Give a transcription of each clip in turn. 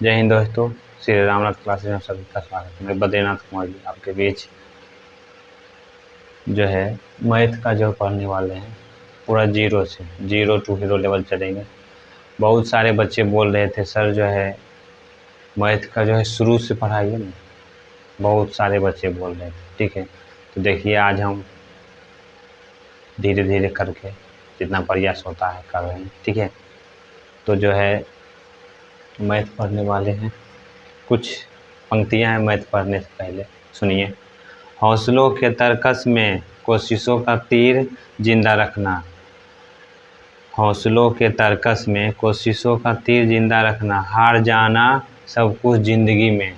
जय हिंद दोस्तों, श्री रामनाथ क्लासेज में सभी का स्वागत है। मैं बद्रीनाथ कुमार जी आपके बीच जो है मैथ का जो पढ़ने वाले हैं पूरा जीरो से जीरो टू हीरो लेवल चलेंगे। बहुत सारे बच्चे बोल रहे थे सर जो है मैथ का जो है शुरू से पढ़ाइए ना, बहुत सारे बच्चे बोल रहे थे। ठीक है, तो देखिए आज हम धीरे धीरे करके जितना प्रयास होता है कर रहे हैं। ठीक है, तो जो है मैथ पढ़ने वाले हैं, कुछ पंक्तियां हैं मैथ पढ़ने से पहले सुनिए। हौसलों के तरकस में कोशिशों का तीर जिंदा रखना, हौसलों के तरकस में कोशिशों का तीर जिंदा रखना, हार जाना सब कुछ ज़िंदगी में,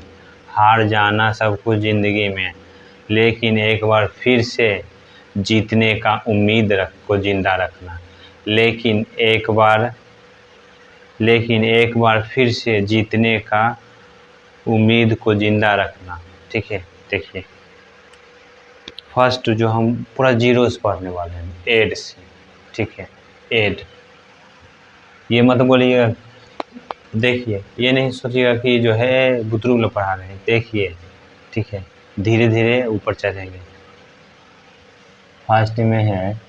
हार जाना सब कुछ ज़िंदगी में, लेकिन एक बार फिर से जीतने का उम्मीद को जिंदा रखना, लेकिन एक बार फिर से जीतने का उम्मीद को ज़िंदा रखना। ठीक है, देखिए फर्स्ट जो हम पूरा जीरो से पढ़ने वाले हैं, एड से। ठीक है, एड, ये मत बोलिएगा, देखिए ये नहीं सोचिएगा कि जो है बुतरू लोग पढ़ा रहे हैं, देखिए। ठीक है, धीरे धीरे ऊपर चलेंगे। फर्स्ट में है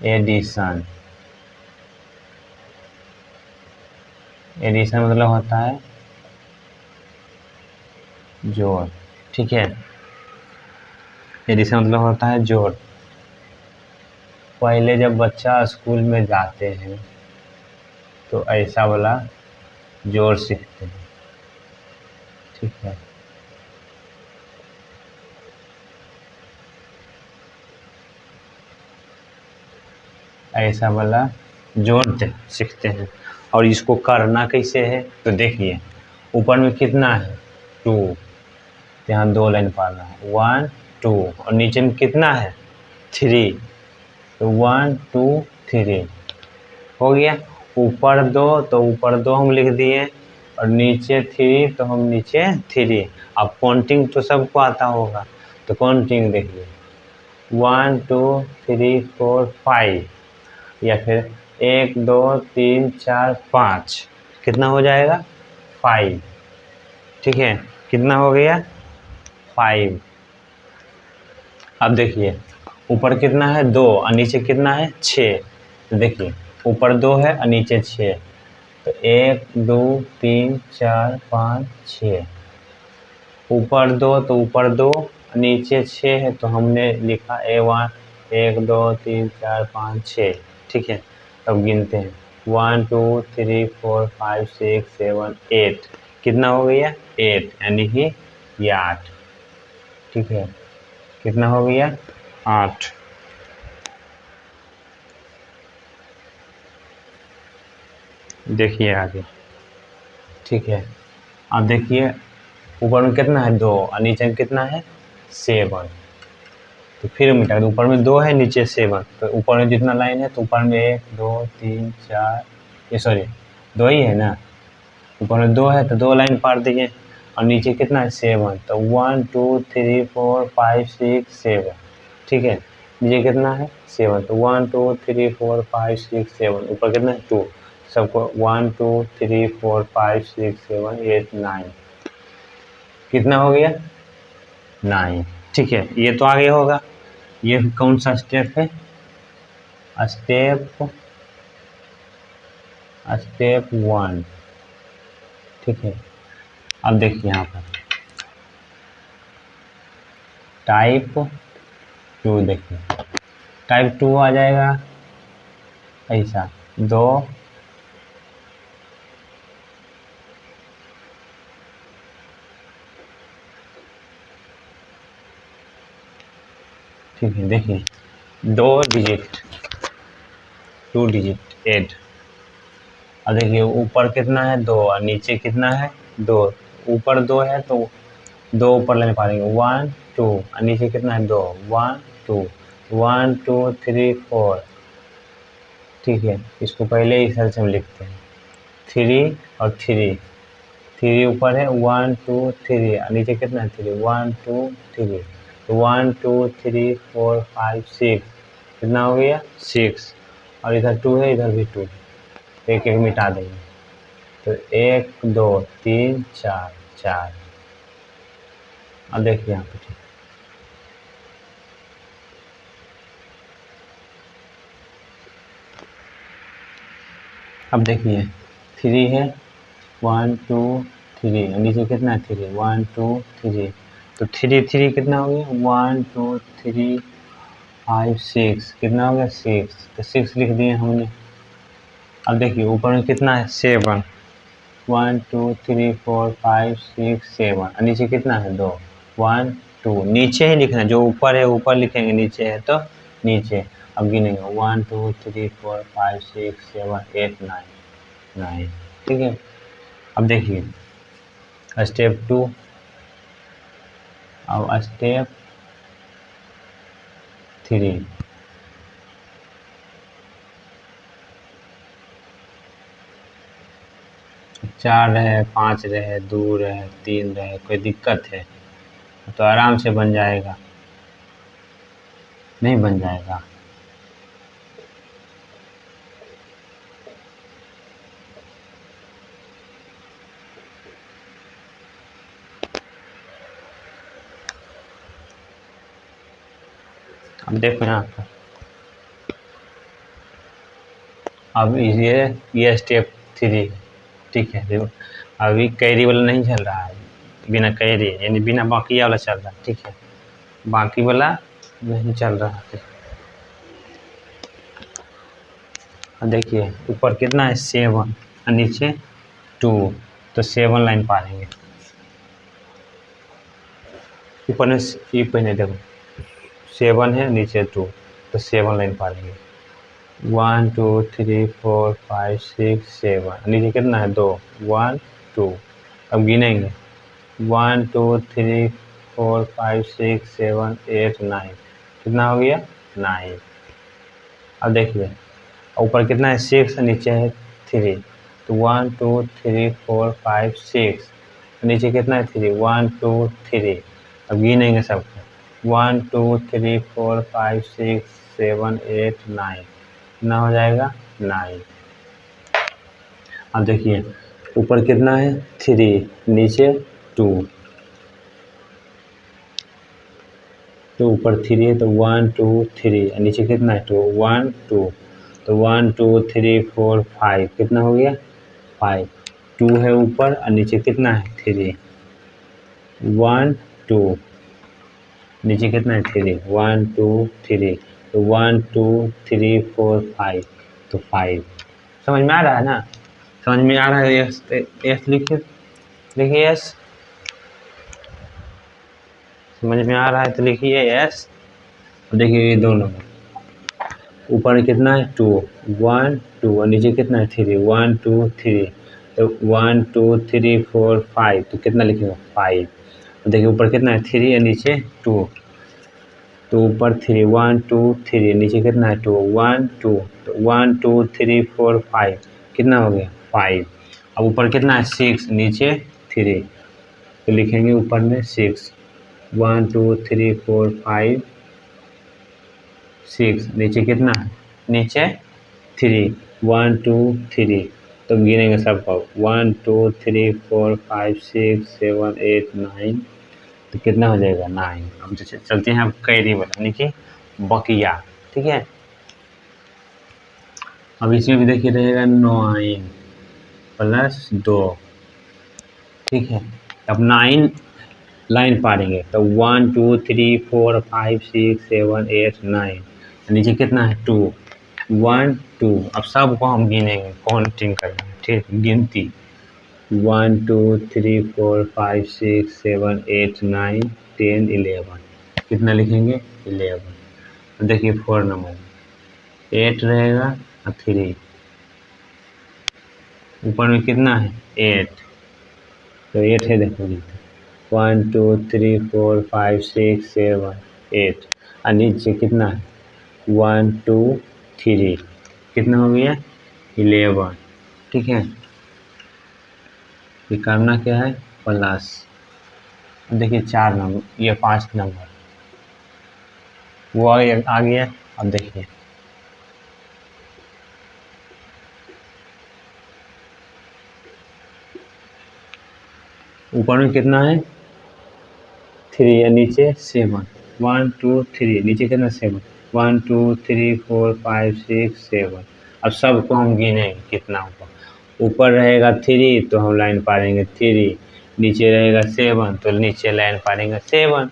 एडिशन, एडिशन मतलब होता है जोड़। ठीक है, एडिशन मतलब होता है जोड़। पहले जब बच्चा स्कूल में जाते हैं तो ऐसा वाला जोड़ सीखते हैं। ठीक है, ऐसा वाला जोड़ते सीखते हैं। और इसको करना कैसे है तो देखिए, ऊपर में कितना है 2, यहाँ 2 लाइन पाना है 1 2, और नीचे में कितना है 3, तो 1 2 3 हो गया। ऊपर 2 तो ऊपर 2 हम लिख दिए, और नीचे 3 तो हम नीचे 3। अब काउंटिंग तो सबको आता होगा, तो काउंटिंग देखिए 1 2 3 4 5, या फिर 1 2 3 4 5, कितना हो जाएगा 5। ठीक है, कितना हो गया 5। अब देखिए ऊपर कितना है 2 और नीचे कितना है 6, तो देखिए ऊपर 2 है और नीचे 6, तो 1 2 3 4 5 6। ऊपर 2 तो ऊपर 2 नीचे 6 है, तो हमने लिखा A1 1 2 3 4 5 6। ठीक है, अब गिनते हैं 1 2 3 4 5 6 7 8, कितना हो गया 8, यानी कि ये 8। ठीक है, कितना हो गया 8। देखिए आगे। ठीक है, अब देखिए ऊपर में कितना है 2 और नीचे में कितना है 7, तो फिर मिटा दो, ऊपर में 2 है नीचे 7, तो ऊपर में जितना लाइन है तो ऊपर में 1 2 3 4, ये सॉरी 2 ही है ना, ऊपर में 2 है तो 2 लाइन पार दिए, और नीचे कितना है 7, तो 1 2 3 4 5 6 7। ठीक है, नीचे कितना है 7, तो 1 2 3 4 5 6 7, ऊपर कितना है 2, सबको 1 2 3 4 5 6 7 8 9, कितना हो गया 9। ठीक है, ये तो आगे होगा। ये कौन सा स्टेप है, स्टेप 1। ठीक है, अब देखिए यहाँ पर टाइप 2, देखिए टाइप 2 आ जाएगा ऐसा 2 ठीक है, देखिए 2 डिजिट 2 डिजिट ऐड। अब देखिए ऊपर कितना है 2 और नीचे कितना है 2, ऊपर 2 है तो 2 ऊपर लेने पाएंगे 1 2, और नीचे कितना है 2 1 2 1 2 3 4। ठीक है, इसको पहले इस तरह से हम लिखते हैं 3 और 3 ऊपर है 1 2 3, और नीचे कितना है 3 1 2 3, तो 1 2 3 4 5 6, कितना हो गया 6, और इधर 2 है इधर भी 2, एक एक मिटा देंगे। तो 1 2 3 4 4। अब देखिए यहाँ पे ठीक। अब देखिए 3 है, 1 2 3, नीचे कितना है 3, 1 2 3, तो 3 3 कितना हो गया 1 2 3 5 6, कितना हो गया 6, तो 6 लिख दिए हमने। अब देखिए ऊपर में कितना है 7, 1 2 3 4 5 6 7, नीचे कितना है 2, 1 2, नीचे ही लिखना, जो ऊपर है ऊपर लिखेंगे, नीचे है तो नीचे। अब गिनेंगे 1 2 3 4 5 6 7 8 9 9, ठीक है। अब देखिए स्टेप 2, अब स्टेप 3, चार रहे 5 रहे 2 रहे 3 रहे, कोई दिक्कत है तो आराम से बन जाएगा, नहीं बन जाएगा। अब देखो यहाँ पर, अब ये स्टेप 3, ठीक है। देखो अभी कैरी वाला नहीं चल रहा है, बिना कैरी यानी बिना बाकी वाला चल रहा है, ठीक है, बाकी वाला नहीं चल रहा है। अब देखिए ऊपर कितना है 7 और नीचे 2, तो 7 लाइन पालेंगे। ऊपर में ये पहले देखो 7 है नीचे 2, तो 7 लाइन पालेंगे। 1 2 3 4 5 6 7, नीचे कितना है 2, 1 2। अब गिनेंगे 1 2 3 4 5 6 7 8 9, कितना हो गया 9। अब देखिए ऊपर कितना है 6 नीचे है 3, तो 1 2 3 4 5 6, नीचे कितना है 3, 1 2 3। अब गिनेंगे सबको 1 2 3 4 5 6 7 8 9, कितना हो जाएगा 9। अब देखिए ऊपर कितना है 3 नीचे 2, तो ऊपर 3 है तो 1 2 3, नीचे कितना है 2, 1 2, तो 1 2 3 4 5, कितना हो गया 5। 2 है ऊपर और नीचे कितना है 3, 1 2, नीचे कितना है 3, 1 2 3, तो 1 2 3 4 5, तो 5। समझ में आ रहा है ना, समझ में आ रहा है। यस यस लिखिए, लिखिए यस, समझ में आ रहा है तो लिखिए यस। देखिए ये दोनों ऊपर कितना है 2 1 2 और नीचे कितना है 3 1 2 3, तो 1 2 3 4 5, तो कितना लिखेगा 5। देखिए ऊपर कितना है 3 और नीचे 2, तो ऊपर 3 1 2 3, नीचे कितना है 2 1 2, तो 1 2 3 4 5, कितना हो गया 5। अब ऊपर कितना है 6 नीचे 3, तो लिखेंगे ऊपर में 6 1 2 3 4 5 6, नीचे कितना है नीचे 3 1 2 3, तो गिनेंगे सबको 1 2 3 4 5 6 7 8 9, तो कितना हो जाएगा 9। अब जैसे चलते हैं अब कैरी वाला यानी कि बकिया, ठीक है। अब इसमें भी देखिए रहेगा 9 प्लस 2, ठीक है। अब 9 लाइन पाड़ेंगे तो 1 2 3 4 5 6 7 8 9, नीचे कितना है 2 1 2। अब सबको हम गिनेंगे, काउंटिंग करेंगे, ठीक, गिनती 1 2 3 4 5 6 7 8 9 10 11, कितना लिखेंगे 11। तो देखिए 4 नंबर 8 रहेगा और 3, ऊपर में कितना है 8, तो 8 है, देखो 1 2 3 4 5 6 7 8, और नीचे कितना है 1 2 3, कितना हो गया 11, ठीक है। ये करना क्या है प्लस, देखिए 4 नंबर, ये 5 नंबर वो आ गया। अब देखिए ऊपर में कितना है 3 और नीचे 7, 1 2 3, नीचे कितना 7, 1 2 3 4 5 6 7। अब सबको हम गिनेंगे कितना ऊपर रहेगा 3 तो हम लाइन पारेंगे 3, नीचे रहेगा 7 तो नीचे लाइन पारेंगे 7।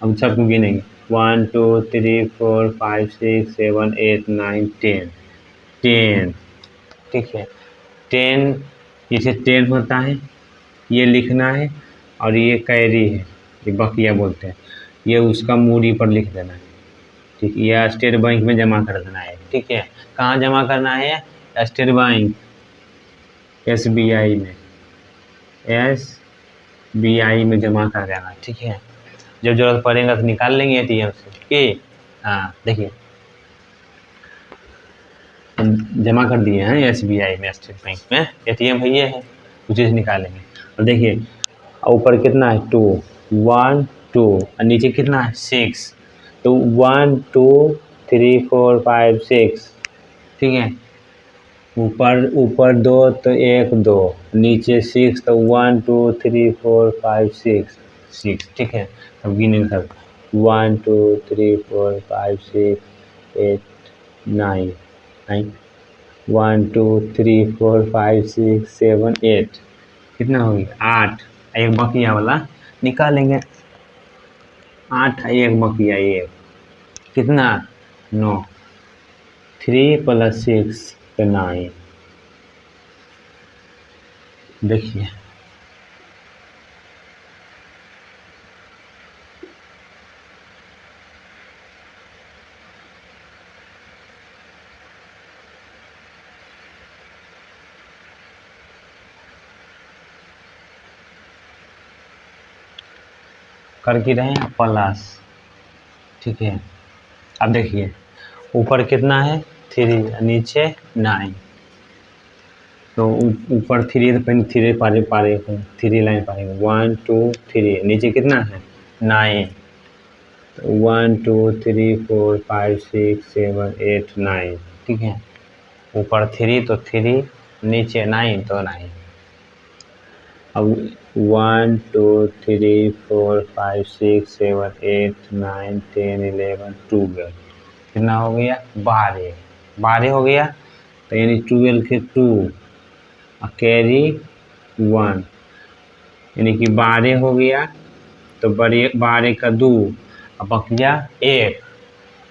हम सबको गिनेंगे 1 2 3 4 5 6 7 8 9 10 10, ठीक है 10, इसे 10 होता है, ये लिखना है और ये कैरी है, ये बकिया बोलते हैं, ये उसका मूडी पर लिख देना है, ठीक है। यह स्टेट बैंक में जमा कर देना है, ठीक है। कहाँ जमा करना है? स्टेट बैंक SBI में, SBI में जमा कर देना, ठीक है। जब जरूरत पड़ेगा तो निकाल लेंगे ATM से, कि हाँ देखिए जमा कर दिए हैं SBI में, स्टेट बैंक में ATM है, ये है, उसी से निकालेंगे। और देखिए ऊपर कितना है 2 1 2 और नीचे कितना है 6, तो 1 2 3 4 5 6, ठीक है। ऊपर 2 तो 1 2, नीचे 6 तो 1 2 3 4 5 6, ठीक है। अब गिनेंगे सब 1 2 3 4 5 6 8 9 1 2 3 4 5 6 7 8, कितना हो गया 8। एक बकिया वाला निकालेंगे 8, एक बकिया, एक कितना 9, 3 + 6 तो 9। देखिए कर के रहे हैं प्लस, ठीक है। अब देखिए ऊपर कितना है 3 नीचे 9, तो ऊपर 3 तो पहले 3 पारे 3 लाइन पारेंगे 1 2 3, नीचे कितना है 9, तो 1 2 3 4 5 6 7 8 9, ठीक है। ऊपर 3 तो 3, नीचे 9 तो 9। अब 1 2 3 4 5 6 7 8 9 10 11 12, कितना हो गया 12 हो गया, तो यानी 12 के 2 और कैरी 1, यानी कि 12 हो गया, तो 12 का 2 और बकिया 1,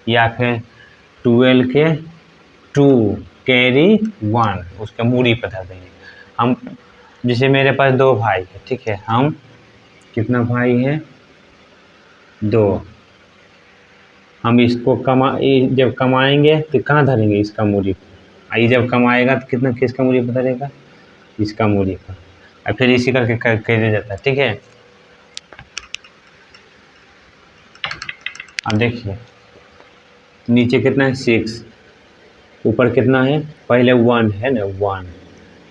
या फिर 12 के 2 कैरी 1, उसका मूडी बता देंगे हम। जैसे मेरे पास 2 भाई है, ठीक है, हम कितना भाई है 2, हम इसको जब कमाएंगे तो कहाँ धरेंगे इसका मूडी, आई जब कमाएगा तो कितना किसका मूडी पर धरेगा, इसका मूडी पर, और फिर इसी करके कह दिया जाता है, ठीक है। अब देखिए नीचे कितना है 6, ऊपर कितना है, पहले 1 है ना 1,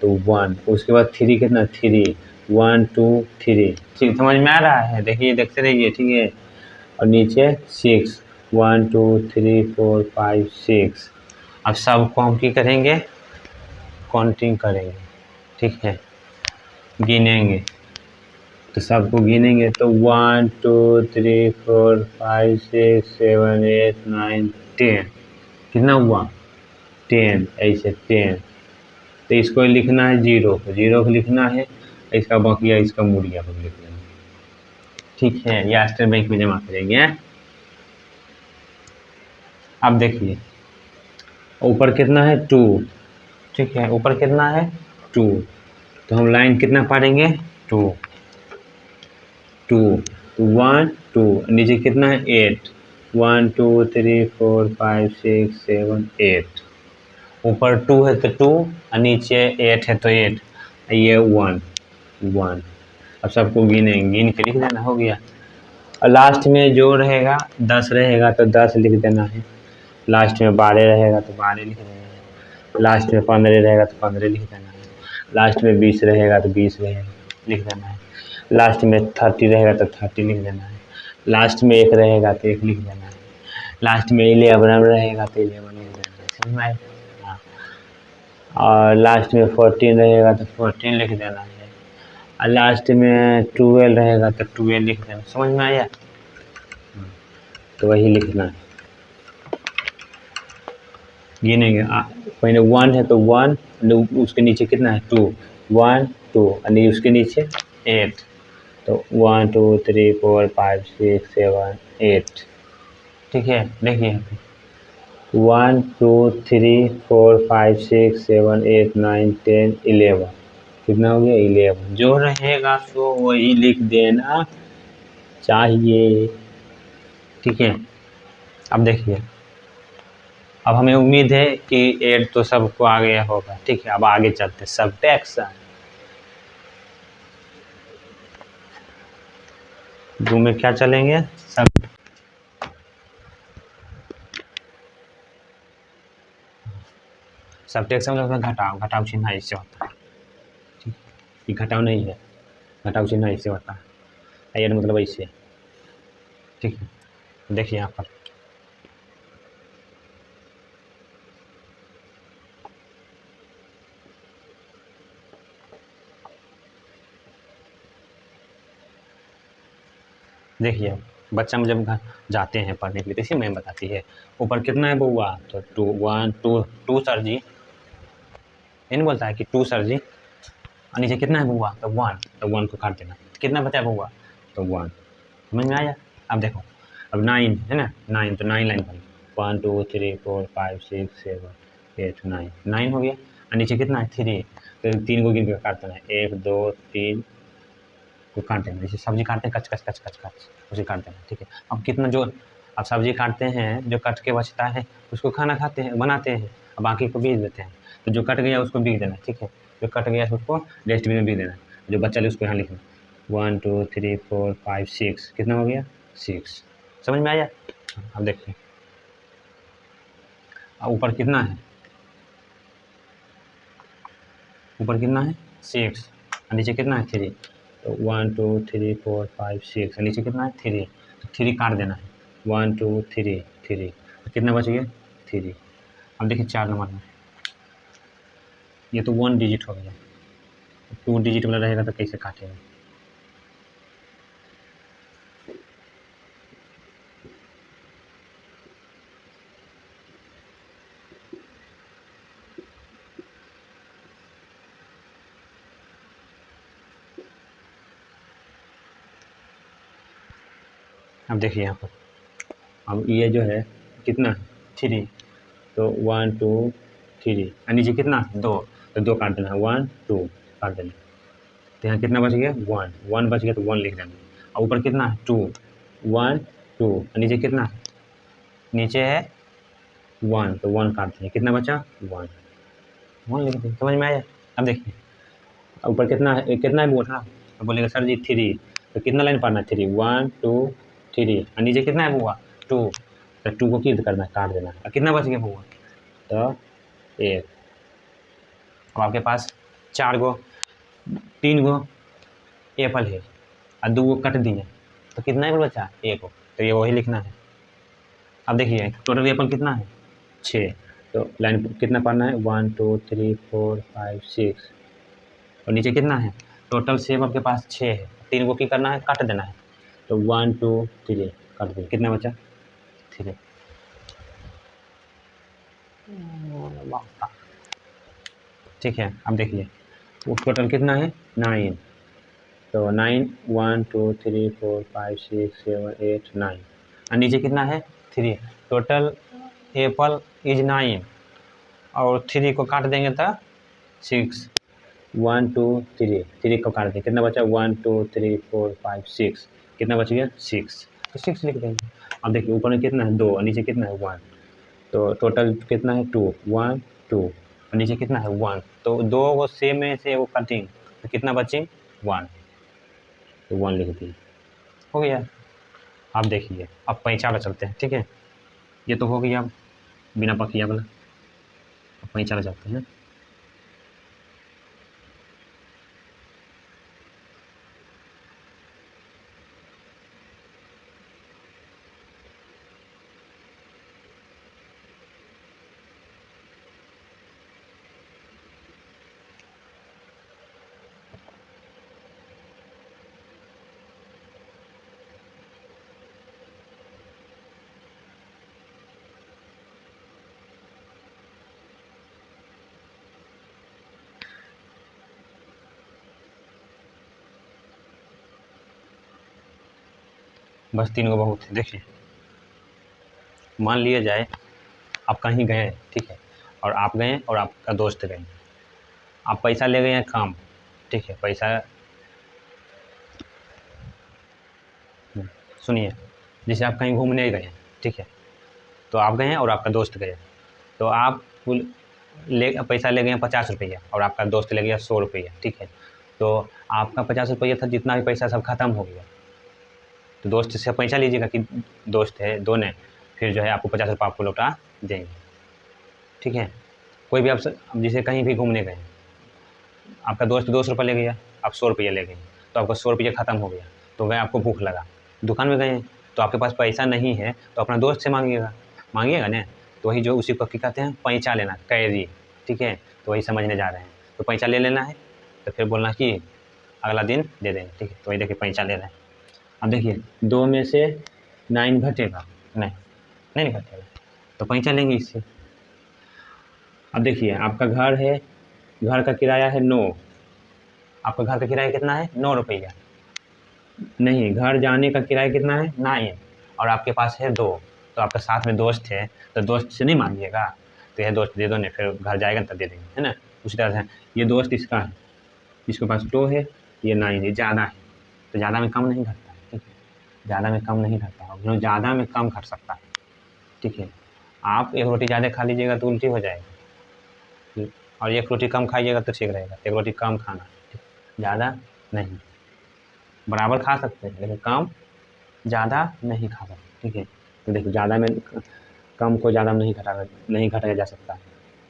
तो 1, उसके बाद 3 कितना 3 1 2 3, ठीक समझ में आ रहा है, देखिए देखते रहिए, ठीक है। और नीचे 6 1 2 3 4 5 6। अब सबको हम क्या करेंगे काउंटिंग करेंगे, ठीक है, गिनेंगे, तो सबको गिनेंगे तो 1 2 3 4 5 6 7 8 9 10, कितना हुआ 10, ऐसे 10, तो इसको लिखना है 0 को लिखना है, इसका बकिया इसका मूडिया को लिख देना, ठीक है। या स्टेट बैंक में जमा करेंगे। अब देखिए ऊपर कितना है 2, ठीक है, ऊपर कितना है 2, तो हम लाइन कितना पारेंगे 2 2 1 2, नीचे कितना है 8 1 2 3 4 5 6 7 8, ऊपर 2 है तो 2 और नीचे 8 है तो 8, ये 1 1। अब सबको गिन के लिख देना, हो गया। और लास्ट में जो रहेगा 10 रहेगा तो 10 लिख देना है, लास्ट में 12 रहेगा तो 12 लिख देना है, लास्ट में 15 रहेगा तो 15 लिख देना है, लास्ट में 20 रहेगा तो 20 लिख देना है, लास्ट में 30 रहेगा तो 30 लिख देना है, लास्ट में 1 रहेगा तो 1 लिख देना है, लास्ट में 11 रहेगा तो 11 लिख देना है, समझ में आया? हाँ, और लास्ट में 14 रहेगा तो 14 लिख देना है, और लास्ट में 12 रहेगा तो 12 लिख देना, समझ में आया? तो वही लिखना है, गिनेंगे। पहले 1 है तो 1, उसके नीचे कितना है 2, 1 2, और उसके नीचे 8, तो 1 2 3 4 5 6 7 8। ठीक है, देखिए 1 2 3 4 5 6 7 8 9 10 11, कितना हो गया 11। जो रहेगा सो वही लिख देना चाहिए। ठीक है, अब देखिए, अब हमें उम्मीद है कि 8 तो सबको आ गया होगा। ठीक है, अब आगे चलते सब्ट्रैक्शन। 2 में क्या चलेंगे, सब्ट्रैक्शन मतलब घटाव, घटाव चिन्ह इससे होता है। ठीक, ये घटाव नहीं है, घटाव चिन्ह इससे होता है, ऐड मतलब ऐसे। ठीक है, देखिए यहाँ पर देखिए, बच्चा में जब घर जाते हैं पढ़ने के लिए, तो इसी मैम बताती है ऊपर कितना है बउआ, तो 2 1 2 2 सर जी, ये नहीं बोलता है कि 2 सर जी, और नीचे कितना है बउआ, तो 1, तो 1 को काट देना, कितना बचा है बउआ, तो 1। समझ में आया? अब देखो, अब 9 है ना, 9 तो 9 लाइन बन 1 2 3 4 5 6 7 8 9, 9 हो गया, और नीचे कितना है 3, तो 3 को गिन के काट देना है, 1 2 3 को काट देना, जैसे सब्जी काटते हैं कच कच कच कच कच, उसे काट देना। ठीक है, अब कितना जो अब सब्जी काटते हैं, जो कट के बचता है उसको खाना खाते हैं, बनाते हैं, और बाकी को बीज देते हैं, तो जो कट गया उसको बीज देना। ठीक है, जो कट गया उसको डस्टबिन में बीज देना, जो बच्चा ले उसको यहाँ लिखना 1 2 3 4 5 6, कितना हो गया 6। समझ में आया? अब देखिए, अब ऊपर कितना है, ऊपर कितना है 6, और नीचे कितना है 3, तो 1 2 3 4 5 6, और नीचे कितना है 3, तो 3 काट देना है, 1 2 3 3, तो कितना बच गया 3। अब देखिए 4 नंबर में, ये तो 1 डिजिट हो गया, 2 डिजिट वाला रहेगा तो कैसे काटेगा। अब देखिए यहाँ पर, अब ये जो है कितना है 3, तो 1 2 3, और नीचे कितना 2, तो 2 काट देना है, 1 2 काट देना, तो यहाँ कितना बच गया 1, 1 बच गया तो 1 लिख देना। और ऊपर कितना है 2, 1 2, और नीचे कितना है, नीचे है 1, तो 1 काट देंगे, कितना बचा 1, 1 लिख देंगे। समझ में आया? अब देखिए, ऊपर कितना है, कितना है बोल, हाँ, तो बोलेगा सर जी 3, तो कितना लाइन पढ़ना है 3 1 2 3, और नीचे कितना है बुआ 2, तो 2 को कितना करना है, काट देना है, और कितना बच गया बुआ, तो 1। अब आपके पास 4 गो 3 गो एप्पल है, और 2 गो कट दिए, तो कितना एप्पल बचा 1 गो, तो ये वही लिखना है। अब देखिए टोटल एप्पल कितना है 6, तो लाइन कितना पढ़ना है 1 2 3 4 5 6, और नीचे कितना है टोटल सेब आपके पास 6 है, 3 को की करना है काट देना है, तो 1 2 3 काट दिए, कितना बचा 3। ठीक है, अब देखिए वो टोटल कितना है 9, तो 9 1 2 3 4 5 6 7 8 9, और नीचे कितना है 3, टोटल एप्पल इज 9, और 3 को काट देंगे तो 6, 1 2 3, 3 को काट दें, कितना बचा 1 2 3 4 5 6, कितना बच गया 6, तो 6 लिख देंगे। अब देखिए ऊपर में कितना है 2, और नीचे कितना है 1, तो टोटल कितना है 2 1 2, और नीचे कितना है 1, तो 2 वो सेम में से वो कटिंग, तो कितना बचे 1, तो 1 लिख दिए, हो गया। अब देखिए अब पैंचा वाला चलते हैं। ठीक है, ये तो हो गया बिना पकिया वाला, अब पैंचा वाला चलते हैं। बस 3 को बहुत है। देखिए मान लिया जाए आप कहीं गए, ठीक है, और आप गए और आपका दोस्त गए, आप पैसा ले गए हैं काम, ठीक है, पैसा सुनिए, जैसे आप कहीं घूमने गए, ठीक है, तो आप गए हैं और आपका दोस्त गए, तो आप पैसा ले गए हैं 50 रुपया और आपका दोस्त ले गया 100 रुपया, ठीक है, तो आपका 50 रुपया था, जितना भी पैसा सब खत्म हो गया, तो दोस्त से पैसा लीजिएगा कि दोस्त है दो ने, फिर जो है आपको 50 रुपये आपको लौटा देंगे, ठीक है। कोई भी आप जैसे कहीं भी घूमने गए, आपका दोस्त 200 रुपये ले गया, आप 100 रुपया ले गए, तो आपका 100 रुपया खत्म हो गया, तो वह आपको भूख लगा, दुकान में गए तो आपके पास पैसा नहीं है, तो अपना दोस्त से मांगिएगा ना, तो वही जो उसी को क्या कहते हैं, पैसा लेना, कैरी, ठीक है, तो वही समझने जा रहे हैं, तो पैसा ले लेना है, तो फिर बोलना कि अगला दिन दे देंगे, ठीक है, तो वही देखिए पैसा ले रहे हैं। अब देखिए 2 में से 9 घटेगा, नहीं घटेगा, तो पैसा लेंगे इससे। अब देखिए आपका घर है, घर का किराया है 9, आपका घर का किराया कितना है 9 रुपया, नहीं घर जाने का किराया कितना है 9, और आपके पास है 2, तो आपका साथ में दोस्त है, तो दोस्त से नहीं मांगिएगा, तो यह दोस्त दे दो नहीं, फिर घर जाएगा तब दे देंगे, है ना। उसी तरह से ये दोस्त इसका है, इसके पास 2 है, ये 9 है, ज़्यादा है, तो ज़्यादा में कम नहीं घटता है, ठीक है, ज़्यादा में कम नहीं घटता है, जो ज़्यादा में कम घट सकता है, ठीक है। आप एक रोटी ज़्यादा खा लीजिएगा तो उल्टी हो जाएगी, और एक रोटी कम खाइएगा तो ठीक रहेगा, एक रोटी कम खाना, ज़्यादा नहीं, बराबर खा सकते हैं लेकिन कम ज़्यादा नहीं खा सकते, ठीक है। तो देखो ज़्यादा में कम को ज़्यादा में नहीं घटाया जा सकता है,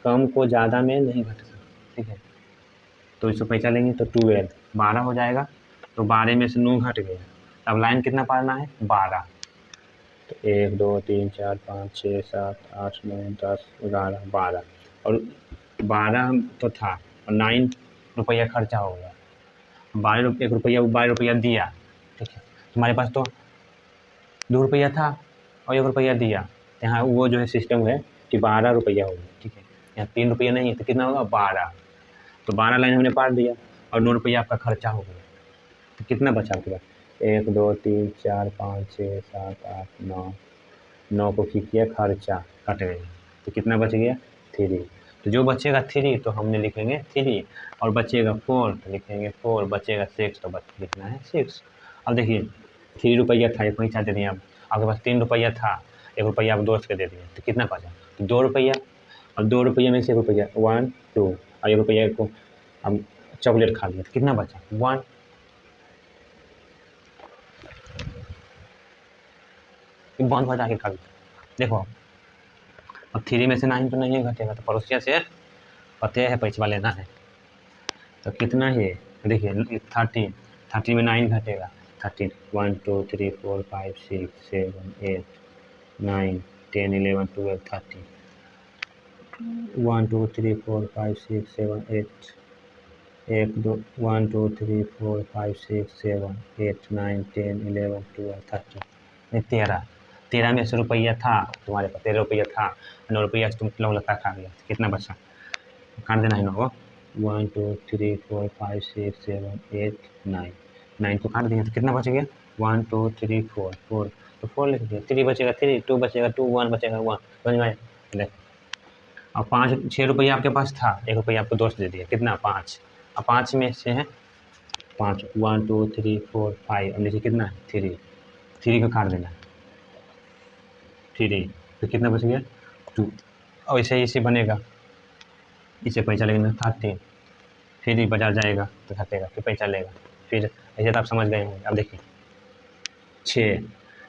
कम को ज़्यादा में नहीं घटा सकता, ठीक है। तो इसको पैसा लेंगे तो 12 12 हो जाएगा, तो 12 में से 9 घट गया, अब लाइन कितना पाना है 12, तो 1 2 3 4 5 6 7 8 9 10 11 12, और 12 तो था और 9 रुपया खर्चा हो गया, 1 रुपया दिया, ठीक है, तुम्हारे पास तो 2 रुपया था और 1 रुपया दिया, तो यहाँ वो जो है सिस्टम है कि 12 रुपया हो गया, ठीक है, यहाँ 3 रुपया नहीं है तो कितना होगा 12, तो 12 लाइन हमने पार दिया और 9 रुपया आपका खर्चा हो गया, तो कितना बचा आपके पास 1 2 3 4 5 6 7 8 9 को किया खर्चा कट गया, तो कितना बच गया 3, तो जो बचेगा 3 तो हमने लिखेंगे 3, और बचेगा 4 तो लिखेंगे 4, बचेगा 6 तो लिखना है 6। अब देखिए 3 रुपया था, एक पैसा दे दिया, आपके पास 3 रुपया था, 1 रुपया आप दोस्त को दे दिए, तो कितना बचा, तो 2 रुपया, और 2 रुपये में से 1 रुपया 1 2, और 1 रुपया को हम चॉकलेट खा लिया, तो कितना बचा 1, बंद बजा के खा लिया। देखो अब 3 में से 9 तो नहीं घटेगा, तो पड़ोसिया से पते है पैसा लेना है, तो कितना है देखिए 30 में 9 घटेगा, 13 1 2 3 4 5 6 7 8 9 10 11 12 13 1 2 3 4 5 6 7 8 1 2 1 2 3 4 5 6 7 8 9 10 11 12 13 13 में से रुपया था तुम्हारे पास, 13 रुपया था, 9 रुपया से तुम लोग लगता खा गया, तो कितना बचा, काट देना है 9 को 1 2 3 4 5 6 7 8 9 को काट दिया, तो कितना बच गया 1 2 3 4 तो 4 लिख दिया, 3 बचेगा 3, 2 बचेगा 2, 1 बचेगा 1, समझ में आया। देख अब 6 रुपया आपके पास था, 1 रुपया आपको दोस्त दे दिया, कितना 5, अब 5 में से है 5 1 2 3 4 5, अब नीचे कितना है 3 को काट देना 3, तो कितना बच गया 2, और इसे बनेगा, इसे पैसा लेना 13, फिर ही बाजार जाएगा तो घटेगा, फिर पैसा लेगा, फिर ऐसे तो आप समझ गए होंगे। अब देखिए 6,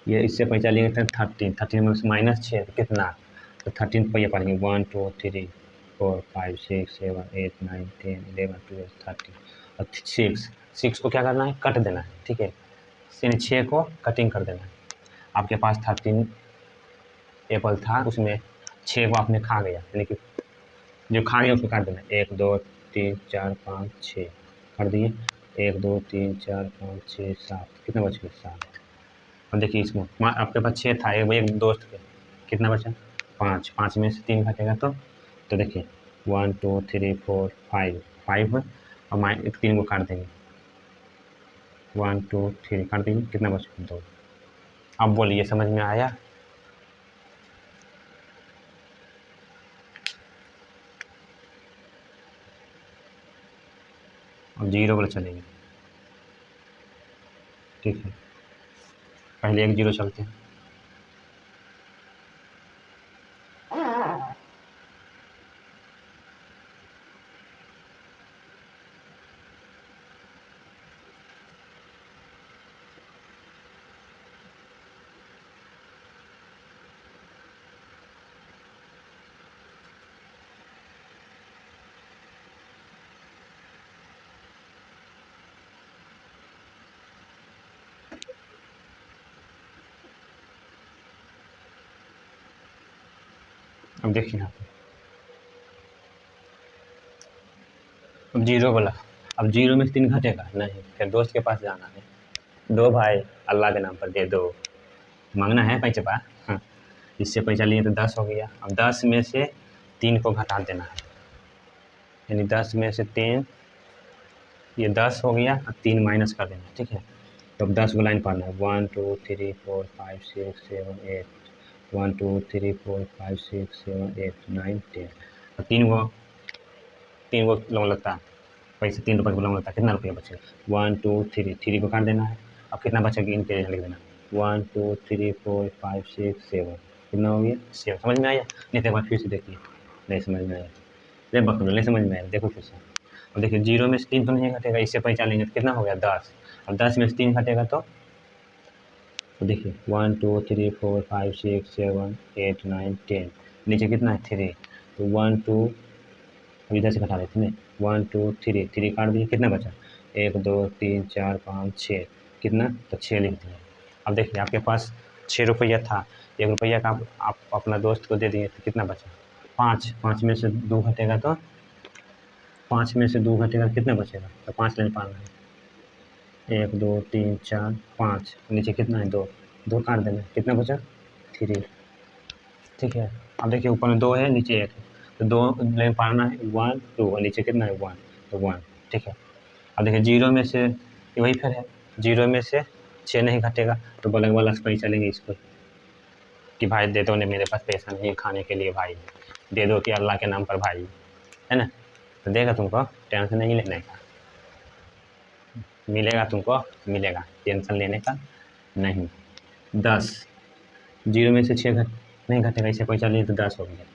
ये इससे पैसा लेंगे 13 में से -6 तो कितना, तो 13 रुपया पड़ेंगे 1 2 3 4 5 6 7 8 9 10 11 12 13, और 6 को क्या करना है कट देना है, ठीक है, 6 को कटिंग कर देना है। आपके पास 13 एप्पल था, उसमें 6 को आपने खा गया, यानी कि जो खा गया उसको काट देना, 1 2 3 4 5 6 कर दिए, 1 2 3 4 5 6 7, कितना बच गया 7। अब देखिए इसमें आपके पास 6 था, एक दोस्त के कितना बचा 5 में से 3 घटेगा, तो देखिए 1 2 3 4 5 है, और 3 को काट देंगे 1 2 3 काट देंगे, कितना बच गया 2, अब बोलिए, समझ में आया? अब जीरो पर चलेंगे, ठीक है। पहले एक जीरो चलते हैं। अब देखिए यहाँ पे, अब जीरो बोला, अब जीरो में से 3 घटेगा नहीं, फिर दोस्त के पास जाना है। दो भाई, अल्लाह के नाम पर दे दो, मांगना है पैसा। हाँ, इससे पैसा लिए तो 10 हो गया। अब 10 में से 3 को घटा देना है, यानी 10 में से 3, ये 10 हो गया, अब 3 माइनस कर देना, ठीक है। तो अब 10 को लाइन पढ़ना है, 1 2 3 4 5 6 7 8, 1 2 3 4 5 6 7 8 9 10। और 3 को लॉन्ग लगता है पैसे, 3 रुपये को लॉन्ग लगता है, कितना रुपया बचेगा? 1 2 3, 3 को काट देना है। अब कितना बचेगा इनके यहाँ लिख देना, 1 2 3 4 5 6 7, कितना हो गया? 7। समझ में आया? नहीं तो एक बार फिर से देखिए, नहीं समझ में आया, रे बकलो, नहीं समझ में आया, देखो फिर से। अब देखिए, जीरो में से 3 तो नहीं घटेगा, इससे पैसा लेंगे तो कितना हो गया? 10। अब 10 में से 3 घटेगा तो देखिए 1 2 3 4 5 6 7 8 9 10, नीचे कितना है? 3। तो 1 2, अब इधर से घटा देते हैं, 1 2 3, 3 काट दिए, कितना बचा? 1 2 3 4 5 6, कितना? तो 6 लिख दिए। अब देखिए, आपके पास 6 रुपया था, 1 रुपया का आप अपना दोस्त को दे दिए, तो कितना बचा? 5। 5 में से 2 घटेगा तो 5 में से 2 घटेगा, कितना बचेगा? तो 5 लाइन पाना है, 1 2 3 4 5, नीचे कितना है? 2। 2 काट देना, कितना बचा? 3, ठीक है। अब देखिए, ऊपर में 2 है, नीचे 1 है, तो 2 लाइन पाना है, 1 2, और नीचे कितना है? 1, तो 1, ठीक है। अब देखिए, जीरो में से वही फिर है, जीरो में से 6 नहीं घटेगा, तो बगल वाला से पैसा लेंगे इसको, कि भाई दे दो, नहीं मेरे पास पैसा नहीं है खाने के लिए भाई, दे दो कि अल्लाह के नाम पर भाई, है ना? तो देगा तुमको, टेंशन नहीं लेने का, मिलेगा तुमको, मिलेगा, टेंशन लेने का नहीं। 10, जीरो में से 6 नहीं घटेगा, इससे पैसा लिए तो 10 हो गया,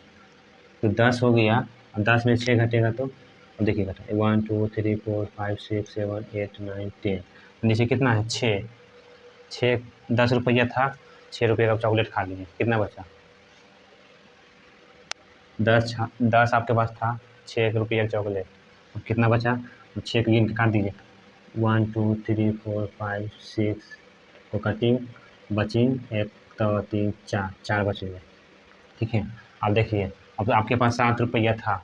तो 10 हो गया। अब 10 में से 6 घटेगा तो अब देखिए घटा, 1 2 3 4 5 6 7 8 9 10, नीचे कितना है? 6। 6, 10 रुपया था, 6 रुपये का चॉकलेट खा लिए, कितना बचा? 10 आपके पास था, 6 रुपये का चॉकलेट, अब कितना बचा? 6 गिन के काट दीजिए, 1 2 3 4 5 6 को काटिंग, बची 1 2 3 4, 4 बच गए, ठीक है। अब देखिए, अब आपके पास 7 रुपया था,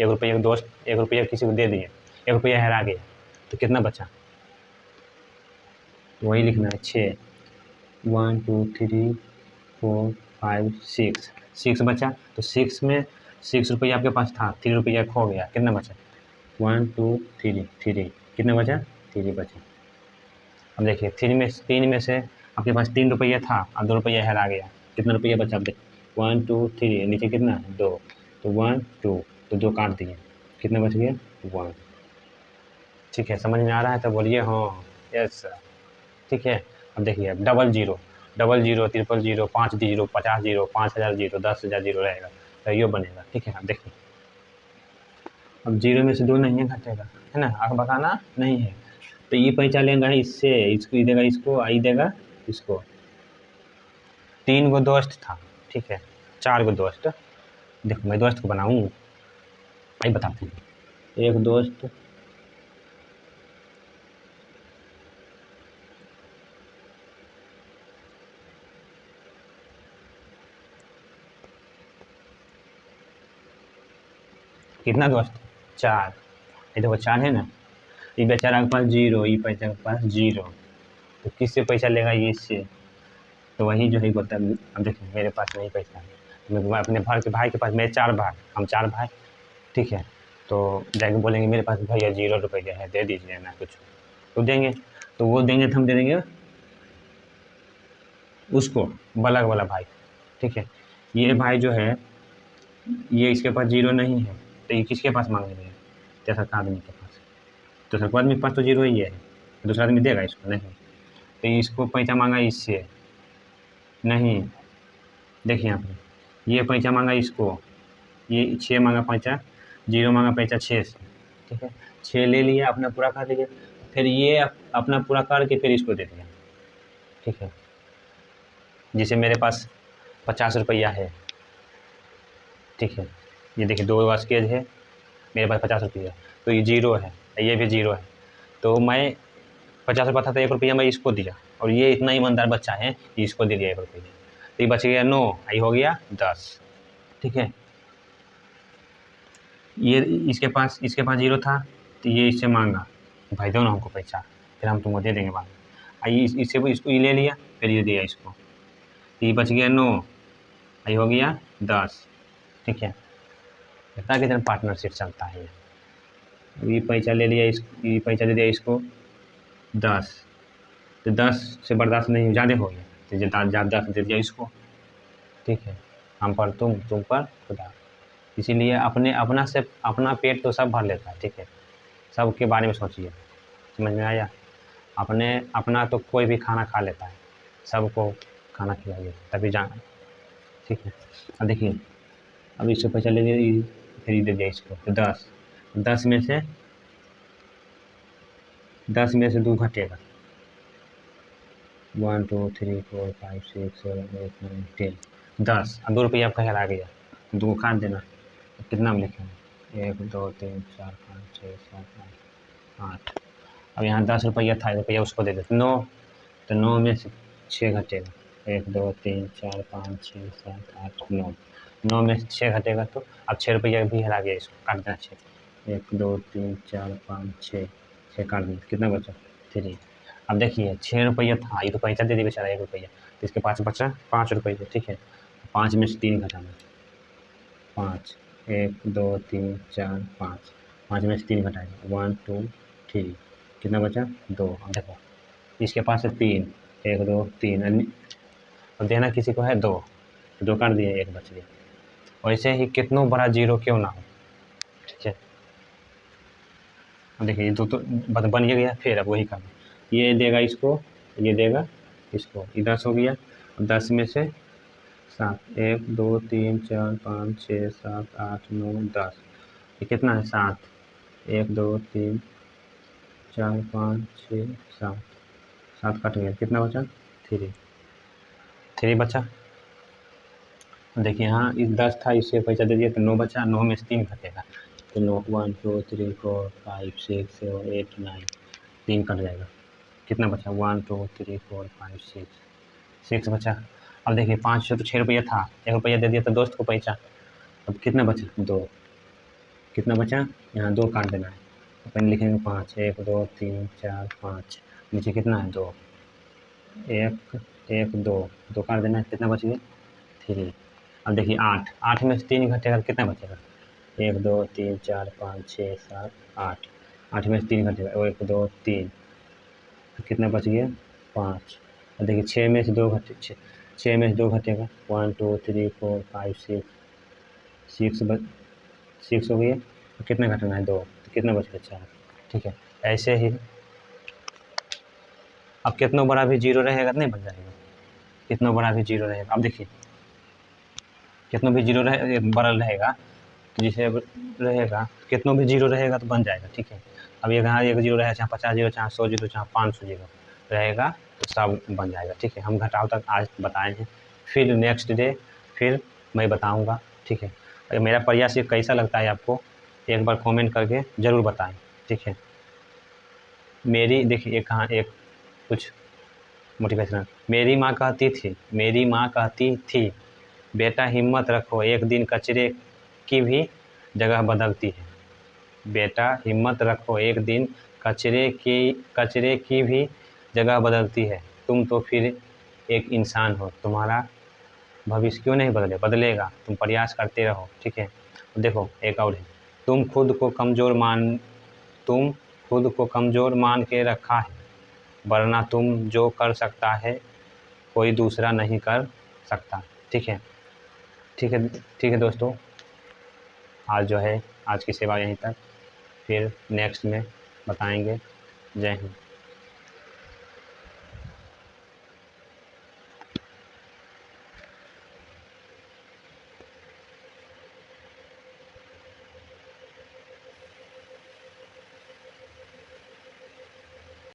1 रुपये का दोस्त, 1 रुपया किसी को दे दिए, 1 रुपया हेरा गया, तो कितना बचा? वही लिखना है, 6, 1 2 3 4 5 6, 6 बचा, तो 6 में 6 रुपया आपके पास था, 3 रुपया खो गया, कितना बचा? 1 2 3, 3, कितना बचा? 3 बचा। अब देखिए, 3 में से आपके पास 3 रुपया था, अब 2 रुपया हेरा गया, कितना रुपया बचा? अब देखिए 1 2 3, नीचे कितना है? 2, तो 1 2, तो 2 काट दिए, कितना बच गया? 1, ठीक है। समझ में आ रहा है तो बोलिए हाँ, यस सर, ठीक है। अब देखिए, double zero, triple zero, 5 zero, 50 zero, 5000 zero, 10,000 zero रहेगा, तो ये बनेगा, ठीक है। अब देखिए, अब जीरो में से 2 नहीं है घटेगा, है ना, आगे बताना नहीं है, तो ये पैसा लेगा इससे, इसको देगा, इसको आई देगा इसको। 3 गो दोस्त था, ठीक है, 4 गो दोस्त, देखो मैं दोस्त को बनाऊँ, आई बताते हैं। एक दोस्त, कितना दोस्त? 4, ये देखो 4 है ना, ये बेचारा के पास 0, ये पैसा के पास 0, तो किससे पैसा लेगा? ये इससे, तो वही जो है बता। अब देखिए, मेरे पास नहीं पैसा है, मैं अपने भाई के पास, मेरे 4 भाई, हम 4 भाई, ठीक है, तो जाके बोलेंगे मेरे पास भैया 0 रुपया है, दे दीजिए ना कुछ, तो देंगे, तो वो देंगे तो हम दे देंगे उसको बलग वाला भाई, ठीक है। ये भाई जो है, ये इसके पास 0 नहीं है, तो ये किसके पास मांगने गया? तेसरका आदमी के पास। तेसरका आदमी के पास तो 0 ही है, दूसरा आदमी देगा इसको? नहीं। तो इसको पैसा मांगा इससे, नहीं। देखिए यहाँ पे ये पैसा मांगा इसको, ये 6 मांगा पैसा, 0 मांगा पैसा 6 से, ठीक है। 6 ले लिया, अपना पूरा कर लिया, फिर ये अपना पूरा करके फिर इसको दे दिया, ठीक है। जैसे मेरे पास 50 रुपया है, ठीक है। ये देखिए 2 स्केच है, मेरे पास 50 रुपया, तो ये 0 है, ये भी 0 है। तो मैं 50 रुपया था तो 1 रुपया मैं इसको दिया, और ये इतना ईमानदार बच्चा है कि इसको दे दिया 1 रुपया, तो ये बच गया 9, ये हो गया 10, ठीक है। ये इसके पास 0 था, तो ये इससे मांगा, भाई दो ना हमको पैसा, फिर हम तुमको दे देंगे बाद में। ये इससे इसको ये ले लिया, फिर ये दिया इसको, तो ये बच गया 9, ये हो गया 10, ठीक है। कितना कितना पार्टनरशिप चलता है ये पैसा ले लिया, ये पैसा दे दिया इसको 10, तो 10 से बर्दाश्त नहीं, ज़्यादा हो गया, तो ज़्यादा दे दिया इसको, ठीक है। हम पर तुम पर खुदा। इसीलिए अपना पेट तो सब भर लेता है, ठीक है। सबके बारे में सोचिए, समझ में आया? अपना तो कोई भी खाना खा लेता है, सबको खाना खिलाइए तभी जान, ठीक है। अब देखिए, अब इससे पैसा ले लिया, फिर दे दिया इसको, तो 10 में से 2 घटेगा, 1 2 3 4 5 6 7 8 9 10, 10। अब 2 रुपया आपका हेरा गया, 2 काट देना, कितना में लिखेंगे? 1 2 3 4 5 6 7 8। अब यहाँ 10 रुपया था, 1 रुपया उसको दे देते 9, तो 9 में से 6 घटेगा, 1 2 3 4 5 6 7 8 9, 9 में से 6 घटेगा, तो अब 6 रुपया भी हेरा गया, इसको काट देना 6, 1 2 3 4 5 6 काट देना, कितना बचा? 3। अब देखिए 6 रुपया था, ये तो पैसा दे दिया बेचारा 1 रुपया, तो इसके पास बचा 5 रुपये, ठीक है। 5 में से 3 घटाना, 5 1 2 3 4 5, 5 में से 3 घटाएगा, 1 2 3, कितना बचा? 2। अब देखो इसके पास है 3, 1 2 3, और देना किसी को है 2, तो 2 काट दिए, 1 बच गया। वैसे ही कितना बड़ा 0 क्यों ना हो, ठीक है। अब देखिए 2 तो बन ही गया, फिर अब वही करना, ये देगा इसको, ये देगा इसको, ये 10 हो गया, 10 में से 7, 1 2 3 4 5 6 7 8 9 10, ये कितना है? 7, 1 2 3 4 5 6 7, 7 कट गया, कितना बचा? 3 बचा। देखिए यहाँ इस 10 था, इससे पैसा दे दिया तो 9 बचा, 9 में से 3 घटेगा, तो 9 1 2 3 4 5 6 7 8 9, 3 कट जाएगा, कितना बचा? 1 2 3 4 5 6 बचा। अब देखिए 5 से तो 6 रुपया था, 1 रुपया दे दिया तो दोस्त को पैसा, अब कितना बचा? 2, कितना बचा? यहाँ 2 काट देना है, अपन लिखेंगे 5, 1 2 3 4 5, नीचे कितना है? 2, 1 1 2 काट देना है, कितना बच गया? 3। अब देखिए 8 में से 3 घटेगा, कितना बचेगा? 1 2 3 4 5 6 7 8, 8 में से 3 घटेगा, 1 2 3, तो कितना बच गया? 5। और देखिए 6 में से 2 घटेगा, 1 2 3 4 5 6 हो गया, तो कितना घटाना है? 2, तो कितना बच गया? 4, ठीक है। ऐसे ही अब कितना बड़ा भी 0 रहेगा तो नहीं बन जाएगा, कितना बड़ा भी 0 रहेगा। अब देखिए कितना भी 0 बड़ा रहेगा, तो जैसे अब रहेगा, कितना भी 0 रहेगा तो बन जाएगा, ठीक है। अब यहाँ 1 0 रहेगा, चाहे 50 0, चाहे 100 0, चाहे 500 0 रहेगा, तो सब बन जाएगा, ठीक है। हम घटाव तक आज बताए हैं, फिर नेक्स्ट डे फिर मैं बताऊँगा, ठीक है। अगर मेरा प्रयास ये कैसा लगता है आपको, एक बार कमेंट करके ज़रूर बताएं, ठीक है। मेरी देखिए एक कुछ मोटिवेशनल, मेरी माँ कहती थी बेटा हिम्मत रखो, एक दिन कचरे की भी जगह बदलती है। बेटा हिम्मत रखो, एक दिन कचरे की भी जगह बदलती है। तुम तो फिर एक इंसान हो, तुम्हारा भविष्य क्यों नहीं बदलेगा, तुम प्रयास करते रहो, ठीक है। देखो एक और है, तुम खुद को कमज़ोर मान के रखा है, वरना तुम जो कर सकता है कोई दूसरा नहीं कर सकता। ठीक है, ठीक है, ठीक है दोस्तों, आज जो है आज की सेवा यहीं तक, फिर नेक्स्ट में बताएंगे। जय हिंद।